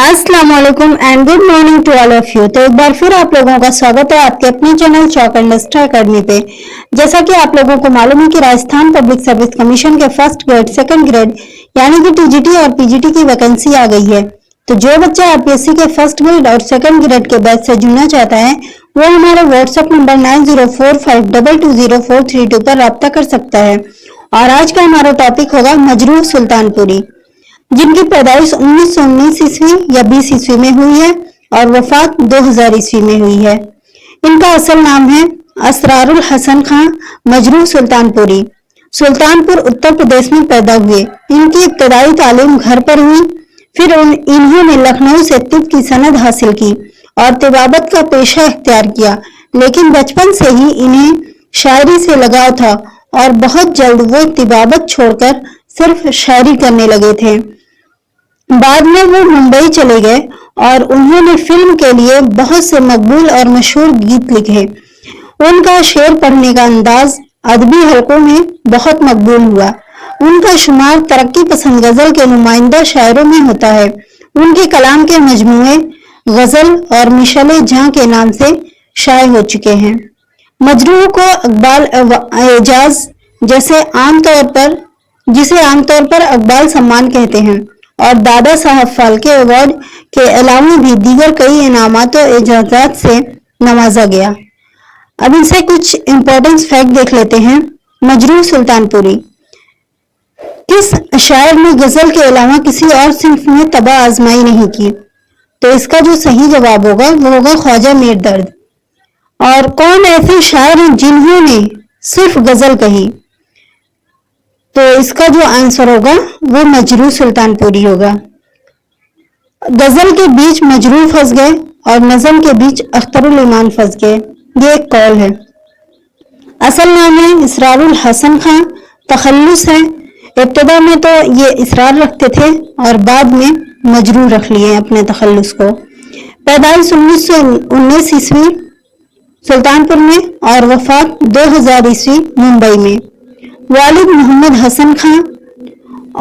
अस्सलाम वालेकुम and good morning to all of you. तो एक बार फिर आप लोगों का स्वागत है आपके अपने channel chalk and star academy पे। जैसा कि आप लोगों को मालूम है कि राजस्थान पब्लिक सर्विस कमीशन के फर्स्ट ग्रेड, सेकंड ग्रेड यानी कि टीजीटी और पीजीटी की वैकेंसी आ गई है। तो जो बच्चा आरपीएससी के फर्स्ट ग्रेड और सेकंड ग्रेड के बैच से जुड़ना चाहता है वो हमारे व्हाट्सएप नंबर 9045220432 पर राब्ता कर सकता है। और आज का हमारा टॉपिक होगा मजरूह सुल्तानपुरी, जिनकी पैदाइश 1919 ईस्वी या 20 ईस्वी में हुई है और वफात 2000 ईस्वी में हुई है। इनका असल नाम है असरारुल हसन खां मजरूह सुल्तानपुरी। सुल्तानपुर उत्तर प्रदेश में पैदा हुए। इनकी इब्तदाई तालीम घर पर हुई, फिर इन्होंने लखनऊ से तिब की सनद हासिल की और तिबाबत का पेशा इख्तियार किया। लेकिन बचपन से ही इन्हें शायरी से लगाव था और बहुत जल्द वो तिबाबत छोड़कर सिर्फ शायरी करने लगे थे। बाद में वो मुंबई चले गए और उन्होंने फिल्म के लिए बहुत से मकबूल और मशहूर गीत लिखे। उनका शेर पढ़ने का अंदाज अदबी हलकों में बहुत मकबूल हुआ। उनका शुमार तरक्की पसंद गजल के नुमाइंदा शायरों में होता है। उनके कलाम के मजमूए गजल और मिशले जहां के नाम से शाये हो चुके हैं। मजरूह को अकबाल एजाज जिसे आमतौर पर अकबाल सम्मान कहते हैं और दादा साहब फाल्के अवार्ड के अलावा भी दीगर कई इनामात और एजाजात से नवाजा गया। अब इनसे कुछ इंपॉर्टेंट फैक्ट देख लेते हैं। मजरूह सुल्तानपुरी किस शायर ने गजल के अलावा किसी और सिंफ में तबा आजमाई नहीं की? तो इसका जो सही जवाब होगा वो होगा ख्वाजा मीर दर्द। और कौन ऐसे शायर हैं जिन्होंने सिर्फ गजल कही? तो इसका जो आंसर होगा वो मजरूह सुल्तानपुरी होगा। गजल के बीच मजरूह फंस गए और नज़म के बीच अख्तरुल ईमान फंस गए। ये एक कौल है। असल नाम है इसरारुल हसन खां, तखल्लुस है। इब्तिदा में तो ये इसरार रखते थे और बाद में मजरूह रख लिए अपने तखल्लुस को। पैदाइश 1919 ईस्वी सुल्तानपुर में और वफात 2000 ईस्वी मुंबई में। वालिद मोहम्मद हसन खां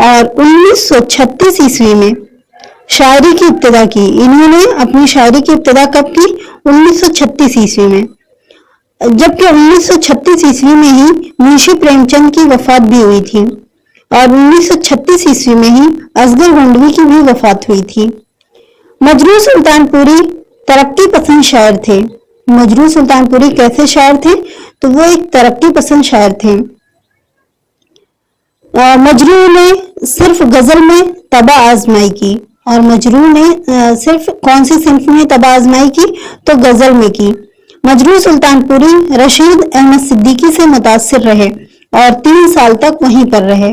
और 1936 ईस्वी में शायरी की इब्तिदा की। इन्होंने अपनी शायरी की इब्तिदा कब की? 1936 ईस्वी में। जबकि 1936 ईस्वी में ही मुंशी प्रेमचंद की वफात भी हुई थी और 1936 ईस्वी में ही असगर गंडवी की भी वफात हुई थी। मजरूह सुल्तानपुरी तरक्की पसंद शायर थे। मजरूह सुल्तानपुरी कैसे शायर थे? तो वो एक तरक्की पसंद शायर थे। मजरूह ने सिर्फ गजल में तबा आजमाई की और मजरूह ने सिर्फ कौन सी सिंफ में तबा आजमाई की? तो गजल में की। मजरूह सुल्तानपुरी रशीद अहमद सिद्दीकी से मुतासिर रहे और 3 साल तक वहीं पर रहे,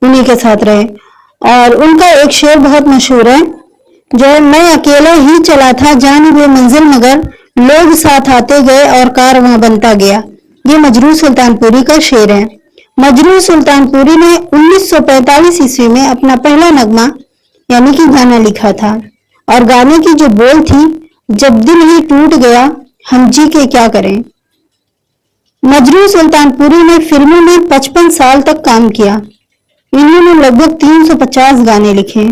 उन्हीं के साथ रहे। और उनका एक शेर बहुत मशहूर है जो है, मैं अकेला ही चला था जानिबे मंजिल मगर लोग साथ आते गए और कारवां बनता गया। ये मजरूह सुल्तानपुरी का शेर है। मजरूह सुल्तानपुरी ने 1945 ईस्वी में अपना पहला नगमा यानी कि गाना लिखा था और गाने की जो बोल थी, जब दिल ही टूट गया हम जी के क्या करें। मजरूह सुल्तानपुरी ने फिल्मों में 55 साल तक काम किया। इन्होंने लगभग 350 गाने लिखे।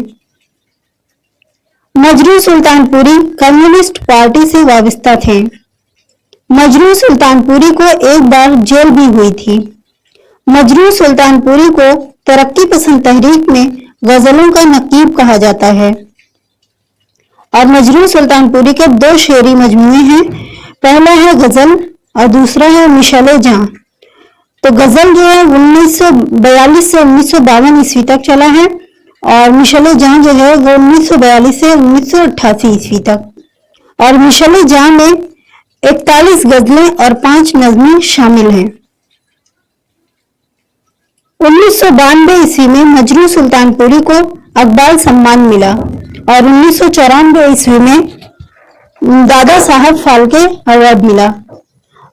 मजरूह सुल्तानपुरी कम्युनिस्ट पार्टी से वाबस्ता थे। मजरूह सुल्तानपुरी को एक बार जेल भी हुई थी। मजरूह सुल्तानपुरी को तरक्की पसंद तहरीक में गजलों का नकीब कहा जाता है। और मजरूह सुल्तानपुरी के 2 शेरी मजमूए हैं। पहला है गजल और दूसरा है मिशले जहां। तो गजल जो है 1942 से 1952 ईस्वी तक चला है और मिशले जहां जो है वो 1942 से 1988 ईस्वी तक। और मिशले जहां में 41 गजलें और 5 नज़में शामिल हैं। 1992 ईस्वी में मजरूह सुल्तानपुरी को अकबाल सम्मान मिला और 1994 ईस्वी में दादा साहब फाल्के अवार्ड मिला।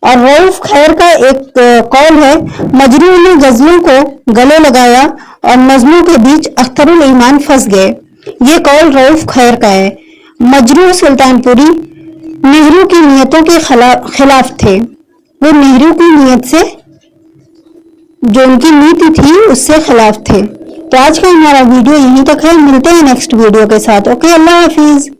और रऊफ खैर का एक कौल है, मजरूह ने गजलों को गले लगाया और नज़मों के बीच अख्तरुल ईमान फंस गए। ये कौल रऊफ खैर का है। मजरूह सुल्तानपुरी नेहरू की नियतों के खिलाफ थे। वो नेहरू की नियत से, जो उनकी नीति थी, उससे खिलाफ थे। تو آج کا ہمارا ویڈیو یہیں تک ہے، ملتے ہیں نیکسٹ ویڈیو کے ساتھ۔ اوکے، اللہ حافظ۔